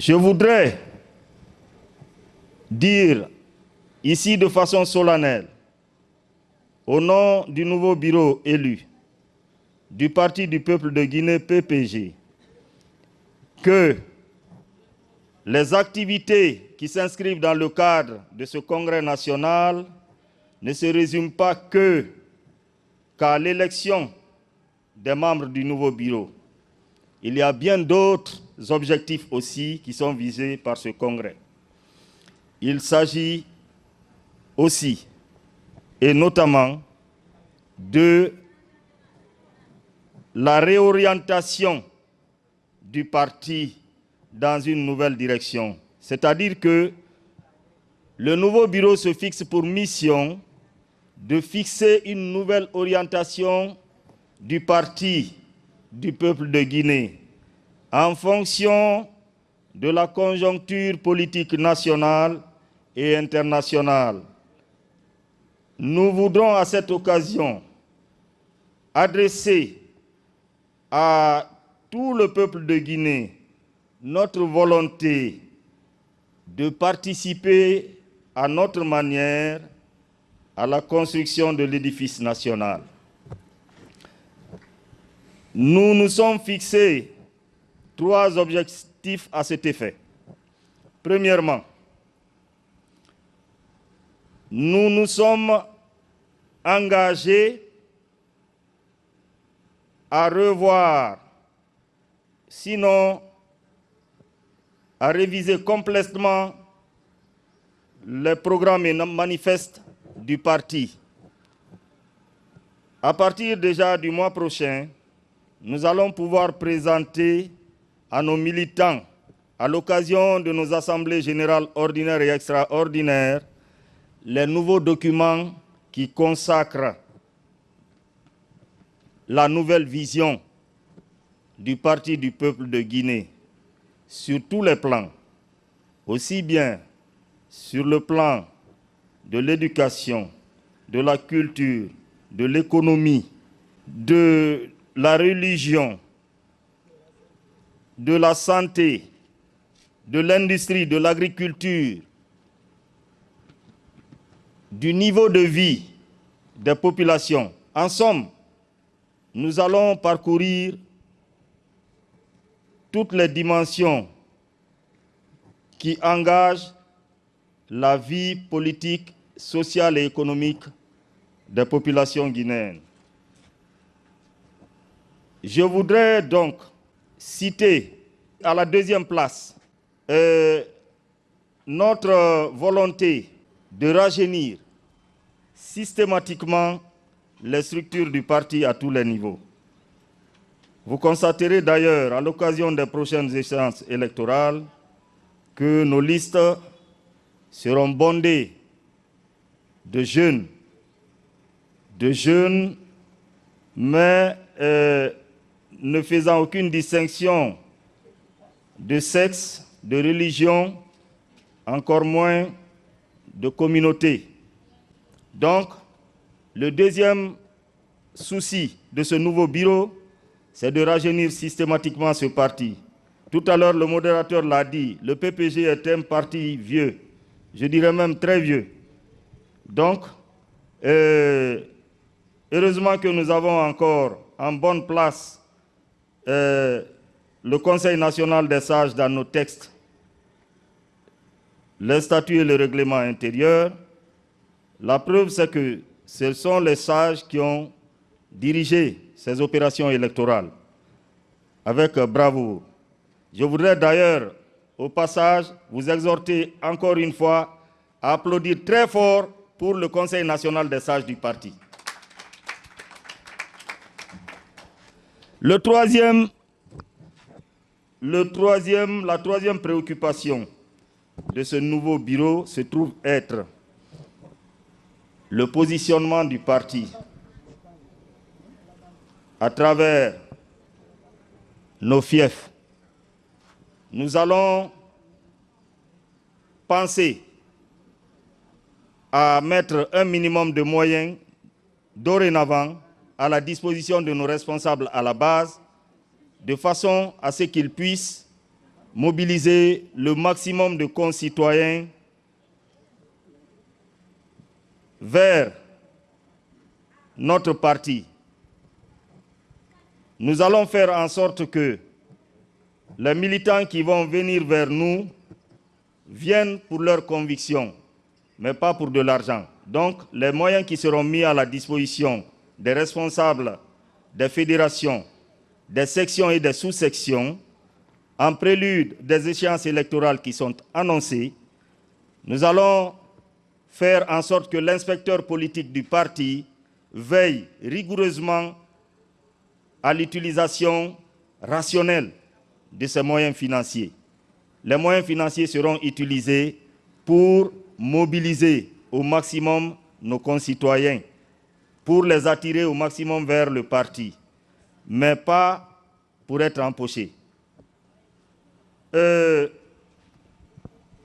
Je voudrais dire ici de façon solennelle, au nom du nouveau bureau élu du Parti du peuple de Guinée, PPG, que les activités qui s'inscrivent dans le cadre de ce congrès national ne se résument pas qu'à l'élection des membres du nouveau bureau. Il y a bien d'autres objectifs aussi qui sont visés par ce congrès. Il s'agit aussi, et notamment, de la réorientation du parti dans une nouvelle direction. C'est-à-dire que le nouveau bureau se fixe pour mission de fixer une nouvelle orientation du parti du peuple de Guinée en fonction de la conjoncture politique nationale et internationale. Nous voudrons à cette occasion adresser à tout le peuple de Guinée notre volonté de participer à notre manière à la construction de l'édifice national. Nous nous sommes fixés 3 objectifs à cet effet. Premièrement, nous nous sommes engagés à revoir, sinon à réviser complètement les programmes et manifestes du parti. À partir déjà du mois prochain, nous allons pouvoir présenter à nos militants, à l'occasion de nos assemblées générales ordinaires et extraordinaires, les nouveaux documents qui consacrent la nouvelle vision du Parti du peuple de Guinée sur tous les plans, aussi bien sur le plan de l'éducation, de la culture, de l'économie, de la religion, de la santé, de l'industrie, de l'agriculture, du niveau de vie des populations. En somme, nous allons parcourir toutes les dimensions qui engagent la vie politique, sociale et économique des populations guinéennes. Je voudrais donc citer à la 2e place notre volonté de rajeunir systématiquement les structures du parti à tous les niveaux. Vous constaterez d'ailleurs à l'occasion des prochaines échéances électorales que nos listes seront bondées de jeunes, mais ne faisant aucune distinction de sexe, de religion, encore moins de communauté. Donc, le 2e souci de ce nouveau bureau, c'est de rajeunir systématiquement ce parti. Tout à l'heure, le modérateur l'a dit, le PPG est un parti vieux, je dirais même très vieux. Donc, heureusement que nous avons encore en bonne place le Conseil national des sages dans nos textes, les statuts et le règlement intérieur. La preuve, c'est que ce sont les sages qui ont dirigé ces opérations électorales avec bravoure. Je voudrais d'ailleurs, au passage, vous exhorter encore une fois à applaudir très fort pour le Conseil national des sages du parti. La troisième préoccupation de ce nouveau bureau se trouve être le positionnement du parti à travers nos fiefs. Nous allons penser à mettre un minimum de moyens dorénavant à la disposition de nos responsables à la base, de façon à ce qu'ils puissent mobiliser le maximum de concitoyens vers notre parti. Nous allons faire en sorte que les militants qui vont venir vers nous viennent pour leurs convictions, mais pas pour de l'argent. Donc, les moyens qui seront mis à la disposition des responsables des fédérations, des sections et des sous-sections, en prélude des échéances électorales qui sont annoncées, nous allons faire en sorte que l'inspecteur politique du parti veille rigoureusement à l'utilisation rationnelle de ces moyens financiers. Les moyens financiers seront utilisés pour mobiliser au maximum nos concitoyens, pour les attirer au maximum vers le parti, mais pas pour être empochés.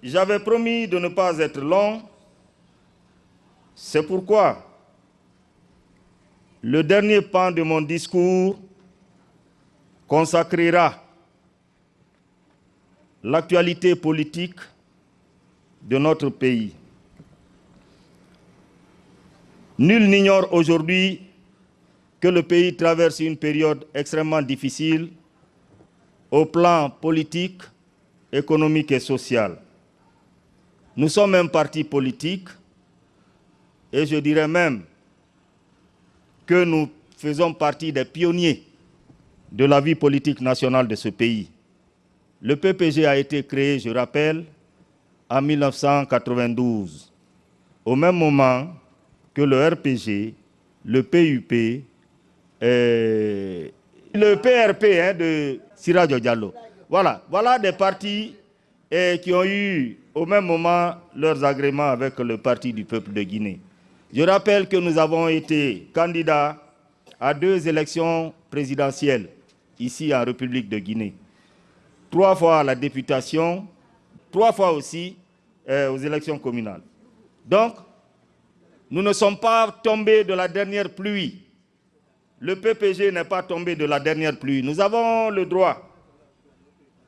J'avais promis de ne pas être long, c'est pourquoi le dernier pan de mon discours consacrera l'actualité politique de notre pays. Nul n'ignore aujourd'hui que le pays traverse une période extrêmement difficile au plan politique, économique et social. Nous sommes un parti politique et je dirais même que nous faisons partie des pionniers de la vie politique nationale de ce pays. Le PPG a été créé, je rappelle, en 1992, au même moment que le RPG, le PUP et le PRP de Sirajo Diallo. Voilà des partis qui ont eu au même moment leurs agréments avec le Parti du peuple de Guinée. Je rappelle que nous avons été candidats à 2 élections présidentielles ici en République de Guinée. 3 fois à la députation, 3 fois aussi aux élections communales. Donc, nous ne sommes pas tombés de la dernière pluie. Le PPG n'est pas tombé de la dernière pluie. Nous avons le droit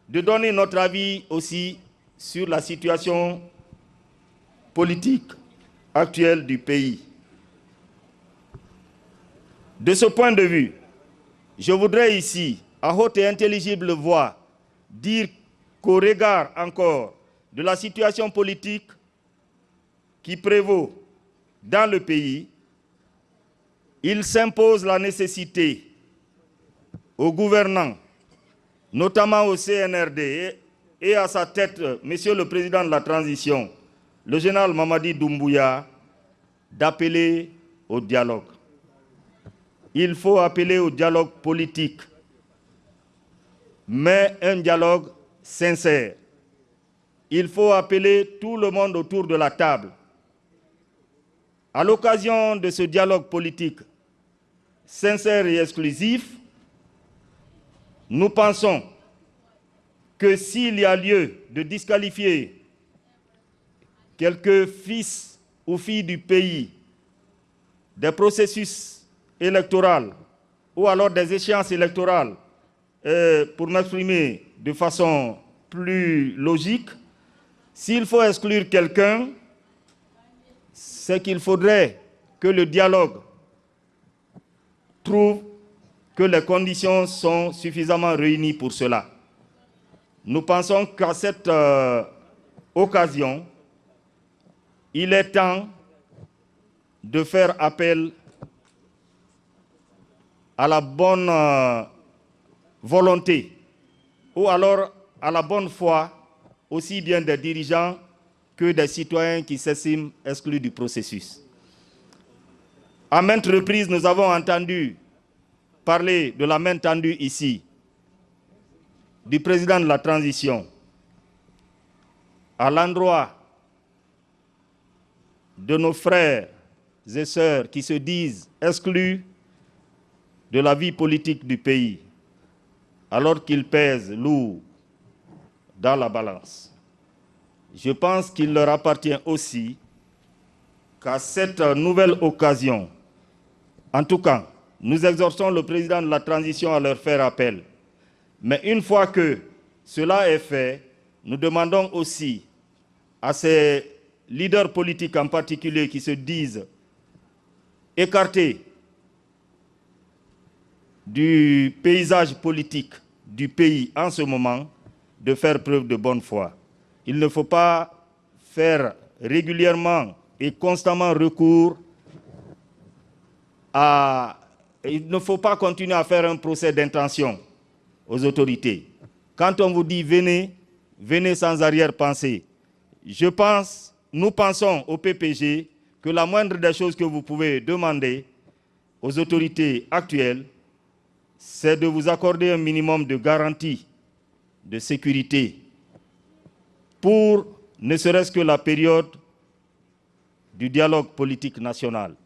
de donner notre avis aussi sur la situation politique actuelle du pays. De ce point de vue, je voudrais ici, à haute et intelligible voix, dire qu'au regard encore de la situation politique qui prévaut dans le pays, il s'impose la nécessité aux gouvernants, notamment au CNRD et à sa tête, Monsieur le Président de la Transition, le général Mamadi Doumbouya, d'appeler au dialogue. Il faut appeler au dialogue politique, mais un dialogue sincère. Il faut appeler tout le monde autour de la table. À l'occasion de ce dialogue politique sincère et exclusif, nous pensons que s'il y a lieu de disqualifier quelques fils ou filles du pays des processus électoraux ou alors des échéances électorales, pour m'exprimer de façon plus logique, s'il faut exclure quelqu'un, c'est qu'il faudrait que le dialogue trouve que les conditions sont suffisamment réunies pour cela. Nous pensons qu'à cette occasion, il est temps de faire appel à la bonne volonté ou alors à la bonne foi aussi bien des dirigeants que des citoyens qui s'estiment exclus du processus. À maintes reprises, nous avons entendu parler de la main tendue ici du président de la transition à l'endroit de nos frères et sœurs qui se disent exclus de la vie politique du pays, alors qu'ils pèsent lourd dans la balance. Je pense qu'il leur appartient aussi qu'à cette nouvelle occasion, en tout cas, nous exhortons le président de la transition à leur faire appel. Mais une fois que cela est fait, nous demandons aussi à ces leaders politiques en particulier qui se disent écartés du paysage politique du pays en ce moment, de faire preuve de bonne foi. Il ne faut pas faire régulièrement et constamment recours à... Il ne faut pas continuer à faire un procès d'intention aux autorités. Quand on vous dit venez, venez sans arrière-pensée. Nous pensons au PPG que la moindre des choses que vous pouvez demander aux autorités actuelles, c'est de vous accorder un minimum de garantie de sécurité pour ne serait-ce que la période du dialogue politique national.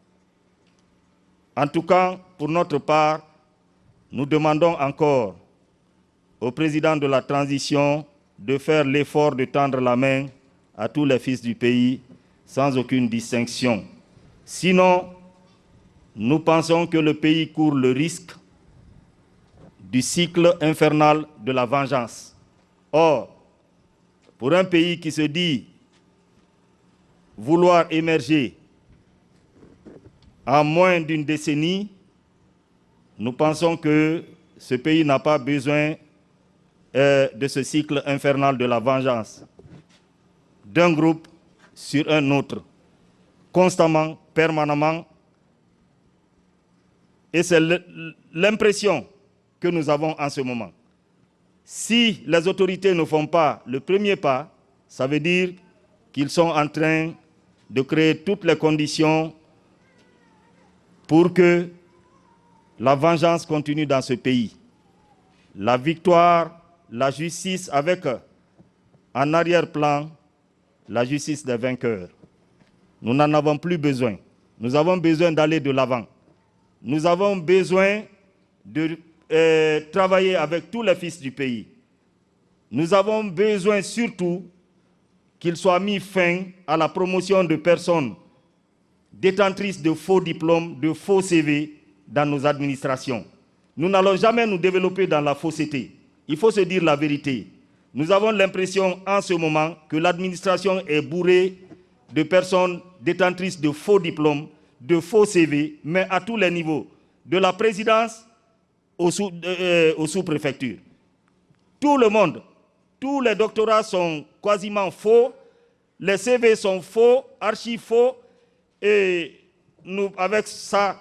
En tout cas, pour notre part, nous demandons encore au président de la transition de faire l'effort de tendre la main à tous les fils du pays sans aucune distinction. Sinon, nous pensons que le pays court le risque du cycle infernal de la vengeance. Or, pour un pays qui se dit vouloir émerger en moins d'une décennie, nous pensons que ce pays n'a pas besoin de ce cycle infernal de la vengeance, d'un groupe sur un autre, constamment, permanemment. Et c'est l'impression que nous avons en ce moment. Si les autorités ne font pas le premier pas, ça veut dire qu'ils sont en train de créer toutes les conditions pour que la vengeance continue dans ce pays. La victoire, la justice avec en arrière-plan la justice des vainqueurs. Nous n'en avons plus besoin. Nous avons besoin d'aller de l'avant. Nous avons besoin de travailler avec tous les fils du pays. Nous avons besoin surtout qu'il soit mis fin à la promotion de personnes détentrices de faux diplômes, de faux CV dans nos administrations. Nous n'allons jamais nous développer dans la fausseté. Il faut se dire la vérité. Nous avons l'impression en ce moment que l'administration est bourrée de personnes détentrices de faux diplômes, de faux CV, mais à tous les niveaux, de la présidence aux sous-préfectures. Tout le monde, tous les doctorats sont quasiment faux, les CV sont faux, archi faux, et nous, avec ça,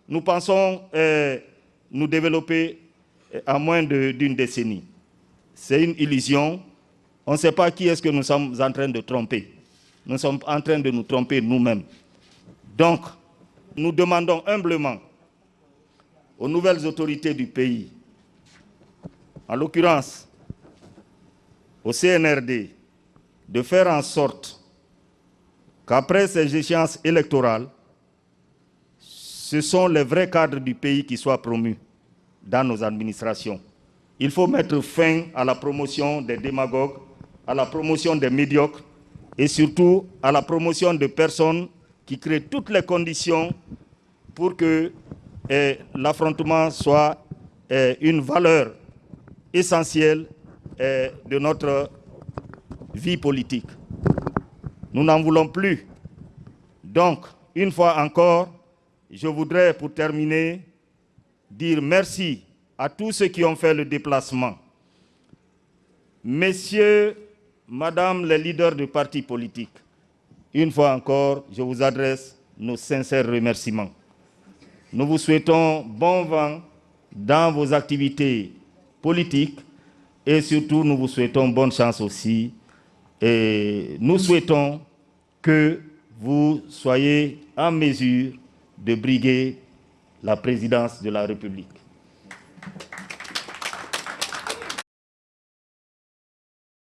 nous pensons nous développer en moins d'une décennie. C'est une illusion. On ne sait pas qui est-ce que nous sommes en train de tromper. Nous sommes en train de nous tromper nous-mêmes. Donc, nous demandons humblement aux nouvelles autorités du pays, en l'occurrence au CNRD, de faire en sorte qu'après ces échéances électorales, ce sont les vrais cadres du pays qui soient promus dans nos administrations. Il faut mettre fin à la promotion des démagogues, à la promotion des médiocres et surtout à la promotion de personnes qui créent toutes les conditions pour que l'affrontement soit une valeur essentielle de notre vie politique. Nous n'en voulons plus. Donc, une fois encore, je voudrais, pour terminer, dire merci à tous ceux qui ont fait le déplacement. Messieurs, Madame les leaders de partis politiques, une fois encore, je vous adresse nos sincères remerciements. Nous vous souhaitons bon vent dans vos activités politiques et surtout, nous vous souhaitons bonne chance aussi. Et nous souhaitons que vous soyez en mesure de briguer la présidence de la République.